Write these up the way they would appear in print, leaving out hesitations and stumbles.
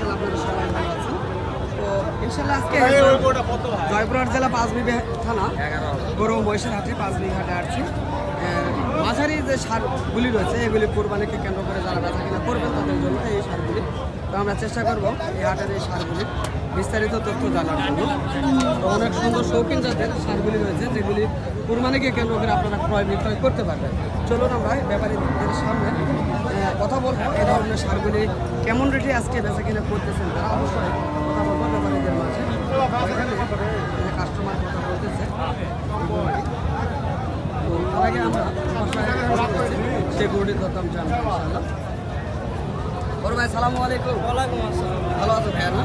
ইনশাল্লাহ আপনারা সবাই ভালো আছেন। তো ইনশাল্লাহ আজকে জয়পুরহাট জেলা পাঁচবিবি থানা গরু মহিষের হাটে পাঁচবিবি হাটে আসছি। মাঝারি যে সারগুলি রয়েছে এগুলি কোরবানিকে কেন্দ্র করে যারা বেচা কিনা করবেন তাদের জন্য এই সারগুলি। তো আমরা চেষ্টা করব এই হাটের এই সারগুলি বিস্তারিত তথ্য জানার জন্য। তো অনেক সুন্দর শৌখিন জাতের সারগুলি রয়েছে যেগুলি কোরবানিকে কেন্দ্র করে আপনারা ক্রয় বিক্রয় করতে পারবেন। চলুন আমরা ব্যাপারীদের সামনে কথা বলবো এই ধরনের সারগুলি কেমন রেটে আজকে বেচা কিনা করতেছেন তারা অবশ্যই কথা বলবো ব্যাপারীদের মাঝে। এখানে কাস্টমার কথা বলতেছে। তো তার আগে আমরা সেই গরুটির দরদাম জানবো ইনশাআল্লাহ। বড় ভাই সালামু আলাইকুম। ওয়ালাইকুম আসসালাম। ভালো আছো ভাইয়া না?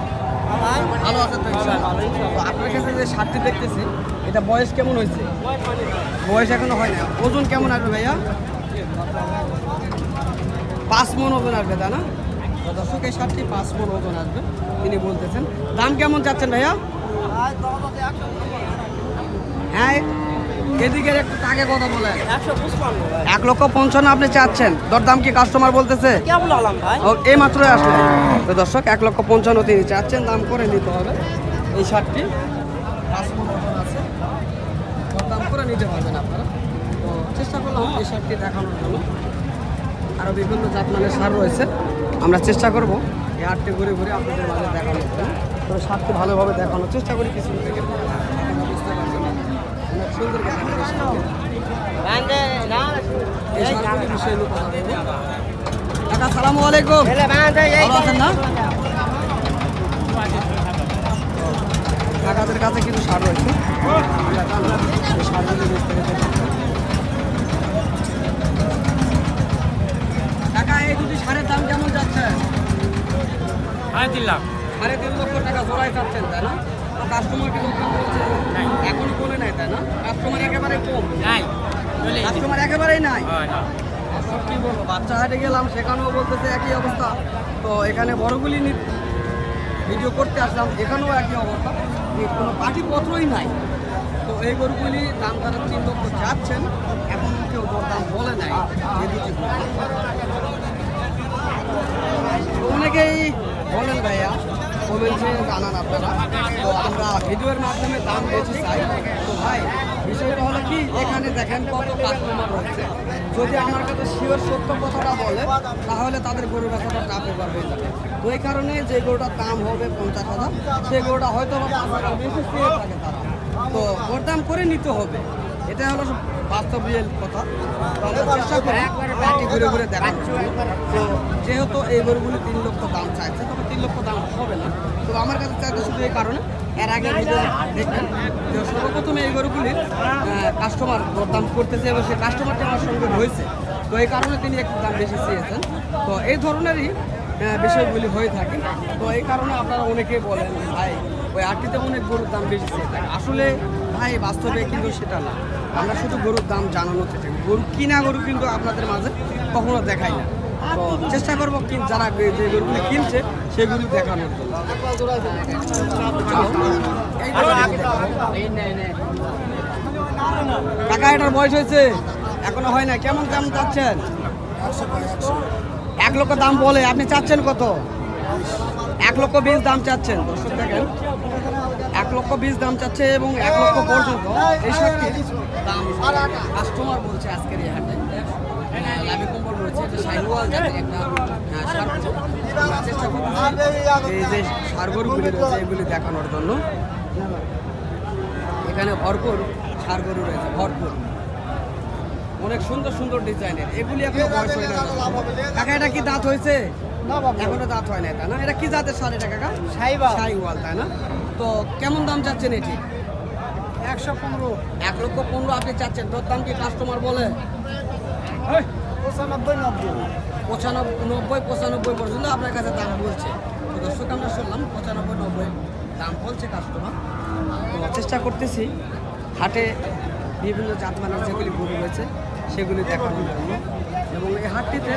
ভালো আছে তো ইনশাআল্লাহ। তো আপনার কাছে যে সারটি দেখতেছি এটা বয়স কেমন হয়েছে? বয়স এখনো হয় না। ওজন কেমন আসবে ভাইয়া? 5 মণ ওজন আসবে তাই না? তো দর্শক এই সারটি 5 মণ ওজন আসবে তিনি বলতেছেন। দাম কেমন চাচ্ছেন ভাইয়া? হ্যাঁ এদিকে একটু আগে কথা বলেন। 1,55,000 আপনি চাচ্ছেন, দরদাম কি কাস্টমার বলতেছে? ও এই মাত্রই আসলে। তো দর্শক 1,55,000 তিনি চাচ্ছেন, দাম করে নিতে হবে। এই শার্টটি 5 মণ ওজন আছে, দরদাম করে নিতে পারবেন আপনারা। তো চেষ্টা করলাম এই শার্টটি দেখানোর জন্য। আরও বিভিন্ন জাতমানের সার রয়েছে, আমরা চেষ্টা করব এই হাটটি ঘুরে ঘুরে আপনাদের মাঝে দেখানোর জন্য। তো শার্টটি ভালোভাবে দেখানোর চেষ্টা করি কিছু থেকে বুঝতে পারছেন অনেক সুন্দর কাকা সালামু আলাইকুম। ভালো আছেন না? কাকাদের কাছে কিছু সার রয়েছে, কাকা এই দুটি সারের দাম কেমন যাচ্ছে? 3.5 লাখ। 3.5 লক্ষ টাকা জোড়ায় চাচ্ছেন তাই না? কাস্টমার কি দোকান বলছে এখনো বলে নাই তাই না? কাস্টমার একেবারে কম, কাস্টমার একেবারেই নাই। সব কি বলবো, বাচ্চা হাটে গেলাম সেখানেও বলতেছে একই অবস্থা। তো এখানে বড়গুলি ভিডিও করতে আসলাম, এখানেও একই অবস্থা, কোনো পাটিপত্রই নাই। তো এই গরুগুলি দাম তারা 3 লক্ষ যাচ্ছেন, এখন কেউ দাম বলে নাই। অনেকেই বলেন ভাইয়া কমেন্টে জানান আপনারা, তো আমরা ভিডিওর মাধ্যমে দাম বেশি চাই। তো ভাই বিষয়টা হলো কি, এখানে দেখেন কত কাস্টমার রয়েছে, যদি আমার কাছে শিওর সত্য কথাটা বলে তাহলে তাদের গরু বেচাটা টাফ ওভার হয়ে যাবে। তো এই কারণে যে গরুটার দাম হবে 50,000 সেই গরুটা হয়তো বেশি চেয়ে থাকে তারা, তো ওর দাম করে নিতে হবে। এটা হলো বাস্তব রিয়েল কথা। চেষ্টা করি ঘুরে ঘুরে দেখার জন্য। তো যেহেতু এই গরুগুলি 3 লক্ষ দাম চাইছে, তবে 3 লক্ষ দাম হবে না। তো আমার কাছে চাইতে শুধু এই কারণে, এর আগে ভিডিও দেখবেন যে সর্বপ্রথমে এই গরুগুলির কাস্টমার দাম করতেছে এবং সেই কাস্টমারটি আমার সঙ্গে হয়েছে। তো এই কারণে তিনি একটু দাম বেশি চেয়েছেন। তো এই ধরনেরই বিষয়গুলি হয়ে থাকে। তো এই কারণে আপনারা অনেকেই বলেন ভাই ওই আটটিতে অনেক গরুর দাম বেশি চেয়ে থাকে। আসলে ভাই বাস্তবে কিন্তু সেটা না, আমরা শুধু গরুর দাম জানানো চেষ্টা করি। গরু কিনা গরু কিন্তু আপনাদের মাঝে কখনো দেখাই না। তো চেষ্টা করবো যারা যে গরুগুলি কিনছে সেগুলি দেখানোর জন্য। কাকা এটার বয়স হয়েছে এখনো হয় না, কেমন কেমন চাচ্ছেন? 1 লক্ষ দাম বলে, আপনি চাচ্ছেন কত? 1,20,000 দাম চাচ্ছেন। দর্শক দেখেন 1,20,000 দাম চাচ্ছে এবং 1 লক্ষ পর্যন্ত এই শার্টটির দাম কাস্টমার বলছে আজকের এই হাটে। লাভি কম্বল রয়েছে, এটা শাহিওয়াল জাতের একটা সার। চেষ্টা করছি এই যে সারগরুগুলি রয়েছে এগুলি দেখানোর জন্য। এখানে ভরপুর সারগরু রয়েছে, ভরপুর অনেক সুন্দর সুন্দর ডিজাইনের। এগুলি এখনো বয়স হয় না। কাকা এটা কি দাঁত হয়েছে? এখনো দাঁত হয় না তাই না? এটা কি জাতের সার এটা কাকা? শাহিওয়াল তাই না? তো কেমন দাম চাচ্ছেন এটি? 115। 1,15,000 আপনি চাচ্ছেন, তোর দাম কি কাস্টমার বলে? 95 পর্যন্ত আপনার কাছে দাম বলছে। তো দর্শক আমরা শুনলাম 95-90 দাম বলছে কাস্টমার। তো চেষ্টা করতেছি হাটে বিভিন্ন জাতমানের যেগুলি গরু রয়েছে সেগুলি দেখানোর জন্য। এবং এই হাটটিতে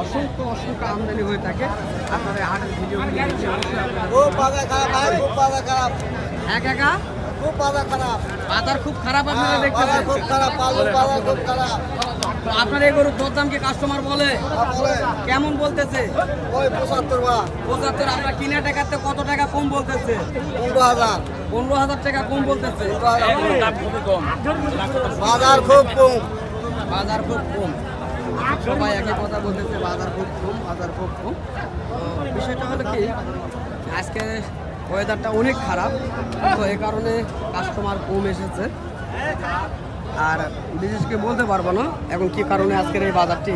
অসংখ্য অসংখ্য আমদানি হয়ে থাকে। আপনারা এই হাটের ভিডিওগুলি হ্যাঁ কাকা খুব বাজার খারাপ, বাজার খুব খারাপ আপনারা দেখতেছেন। খুব খারাপ, খুব খারাপ। তো আপনার এই গরুর দরদাম কি কাস্টমার বলে? কেমন বলতেছে? ওই 75 বা 75। আপনার কিনা টাকাতে কত টাকা কম বলতেছে? 15,000 15,000 টাকা কম বলতেছে। বাজার খুব কম। বাজার খুব কম, সবাই একই কথা বলতেছে, বাজার খুব কম, বাজার খুব কম। তো বিষয়টা হলো কি, আজকে ওয়েদারটা অনেক খারাপ, তো এই কারণে কাস্টমার কম এসেছে। আর বিশেষ করে বলতে পারবো না এখন কি কারণে আজকের এই বাজারটি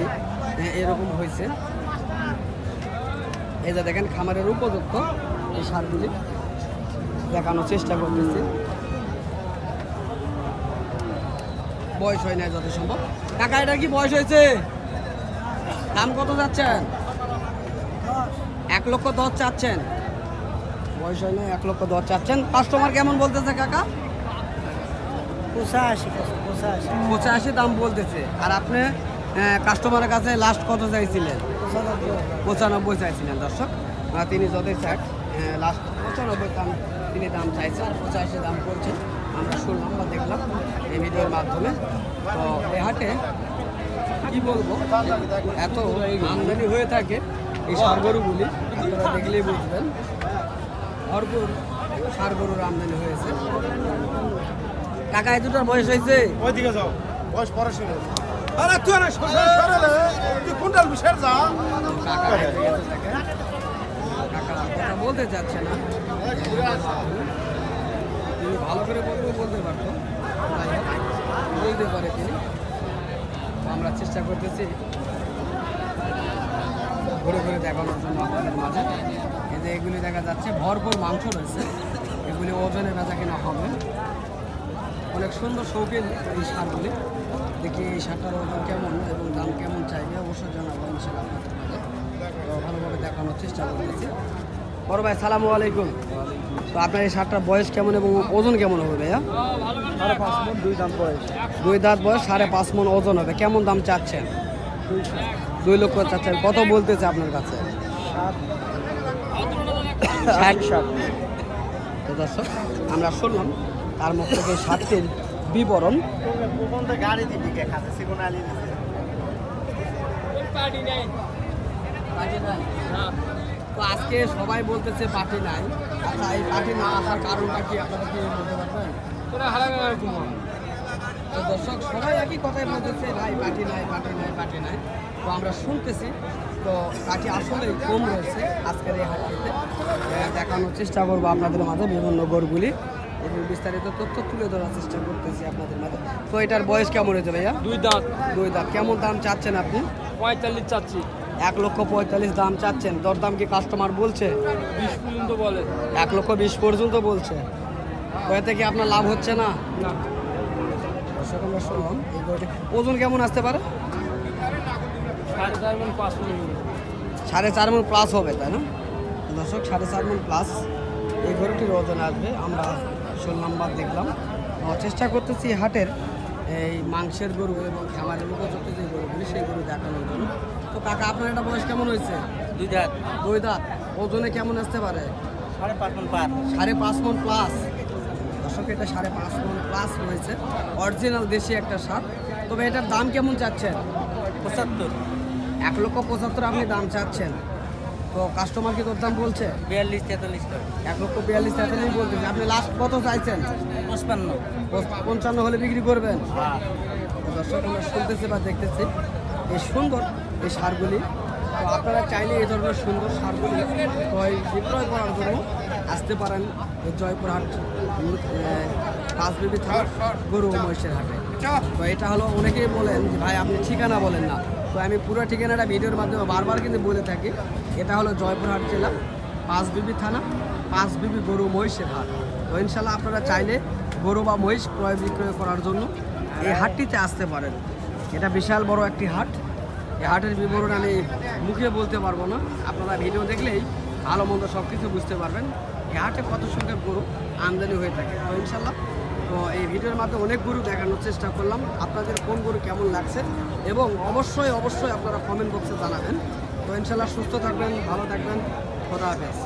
এরকম হয়েছে। এই যে দেখেন খামারের উপযুক্ত এই সারগুলি দেখানোর চেষ্টা করতেছি। বয়স হয় না যত সম্ভব। কাকা এটা কি বয়স হয়েছে? দাম কত যাচ্ছেন? 1,10,000 চাচ্ছেন। বয়স হয় না, 1,10,000 চাচ্ছেন। কাস্টমার কেমন বলতেছে কাকা? 85 দাম বলতেছে। আর আপনি কাস্টমারের কাছে লাস্ট কত চাইছিলেন? 95 চাইছিলেন। দর্শক তিনি যতই চাক লাস্ট 95 দাম তিনি দাম চাইছেন, আর 85 দাম করছেন। আমরা শুনলাম বা দেখলাম এই ভিডিওর মাধ্যমে। তো এই হাটে কি বলবো, এত আমদানি হয়ে থাকে এই ষাঁড় গরুগুলি, আপনারা দেখলেই বুঝবেন। ভরপুর ষাঁড় গরুর আমদানি হয়েছে। কাকা এই দুটোর বয়স হয়েছে? ওইদিকে যাও, বয়স পরে শুনে। আরে তুই না তুই কোনটাল বিশের যা। কাকা কথা বলতে চাচ্ছে না, তিনি ভালো করে বলতে পারতো, বলতে পারে তিনি। আমরা চেষ্টা করতেছি ঘুরে ঘুরে দেখানোর জন্য আপনাদের মাঝে। এই যে এগুলি দেখা যাচ্ছে ভরপুর মাংস রয়েছে, এগুলি ওজনে বেচা কিনা হবে। অনেক সুন্দর শৌখিন এই সারগুলি। দেখি এই সারটার ওজন কেমন এবং দাম কেমন চাইবে অবশ্যই জানাবো ইনশাআল্লাহ আপনাদের মাঝে। তো ভালোভাবে দেখানোর চেষ্টা করতেছি। বড় ভাই সালামু আলাইকুম। তো আপনার এই সারটার বয়স কেমন এবং ওজন কেমন হবে ভাইয়া? 5.5 মণ 2 দাম বয়স। 2 দাঁত বয়স, 5.5 মণ ওজন হবে। কেমন দাম চাচ্ছেন? 2 লক্ষ চাচ্ছেন। কত বলতেছে আপনার কাছে? 60। তো দর্শক আমরা শুনলাম তার মুখ থেকে সারটির বিবরণ। গাড়ি দিবি কে খাতে সিগুন আলি দিছে। তো আজকে সবাই বলতেছে পার্টি নাই। আচ্ছা, এই পার্টি না আসার কারণটা কি আপনারা কি বলতে পারবেন? তো দর্শক সবাই একই কথাই বলতেছে, ভাই পার্টি নাই, পার্টি নাই, পার্টি নাই। তো আমরা শুনতেছি, তো পার্টি আসলে কম রয়েছে আজকের এই হাটটিতে। দেখানোর চেষ্টা করবো আপনাদের মাঝে বিভিন্ন গরুগুলি এবং বিস্তারিত তথ্য তুলে ধরার চেষ্টা করতেছি আপনাদের মাঝে। তো এটার বয়স কেমন হয়েছে ভাইয়া? 2 দাঁত। 2 দাঁত। কেমন দাম চাচ্ছেন আপনি? 45 চাচ্ছি। 1,45,000 দাম চাচ্ছেন। দরদাম কি কাস্টমার বলছে? 20 পর্যন্ত বলে। 1,20,000 পর্যন্ত বলছে। তো এতে কি আপনার লাভ হচ্ছে না? না, দর্শক আমরা শুনলাম এই গরুটি ওজন কেমন আসতে পারে? 4.5 মণ 5 মণ। 4.5 মণ প্লাস হবে, তাই না? দর্শক 4.5 মণ প্লাস এই গরুটির ওজন আসবে। আমরা শুনলাম বা দেখলাম। চেষ্টা করতেছি হাটের এই মাংসের গরু এবং খামারের উপযুক্ত যে গরুগুলি সেই গরু দেখানোর জন্য। তো কাকা আপনার এটা বয়স কেমন হয়েছে? 2 দাঁত। 2 দাঁত। ওজনে কেমন আসতে পারে? 5.5 মণ পার। 5.5 মণ প্লাস। দর্শক এটা 5.5 মণ প্লাস রয়েছে। অরিজিনাল দেশি একটা সার। তবে এটার দাম কেমন চাচ্ছেন? 75। 1,75,000 আপনি দাম চাচ্ছেন। তো কাস্টমার কি দাম বলছে? 42-43 করে। 1,42,000 বলতেছে। আপনি লাস্ট কত চাইছেন? 55। 55 হলে বিক্রি করবেন? হ্যাঁ। তো দর্শক আমরা শুনতেছি বা দেখতেছি এই সুন্দর এই সারগুলি। তো আপনারা চাইলে এই ধরনের সুন্দর সারগুলি বিক্রয় করার জন্য আসতে পারেন এই জয়পুরহাট পাঁচবিবি থানার গরু ও মহিষের হাটে। তো এটা হলো, অনেকেই বলেন যে ভাই আপনি ঠিকানা বলেন না। তো আমি পুরো ঠিকানাটা ভিডিওর মাধ্যমে বারবার কিন্তু বলে থাকি। এটা হলো জয়পুরহাট জেলা পাঁচবিবি থানা, পাঁচবিবি গরু মহিষের হাট। তো ইনশাল্লাহ আপনারা চাইলে গরু বা মহিষ ক্রয় বিক্রয় করার জন্য এই হাটটিতে আসতে পারেন। এটা বিশাল বড় একটি হাট। এই হাটের বিবরণ আমি মুখে বলতে পারবো না, আপনারা ভিডিও দেখলেই ভালো মন্দ সব কিছু বুঝতে পারবেন এই হাটে কত সংখ্যক গরু আমদানি হয়ে থাকে। তো ইনশাল্লাহ তো এই ভিডিওর মাধ্যমে অনেক গরু দেখানোর চেষ্টা করলাম। আপনাদের কোন গরু কেমন লাগছে এবং অবশ্যই আপনারা কমেন্ট বক্সে জানাবেন। তো ইনশাল্লাহ সুস্থ থাকবেন, ভালো থাকবেন, খোদা হাফেজ।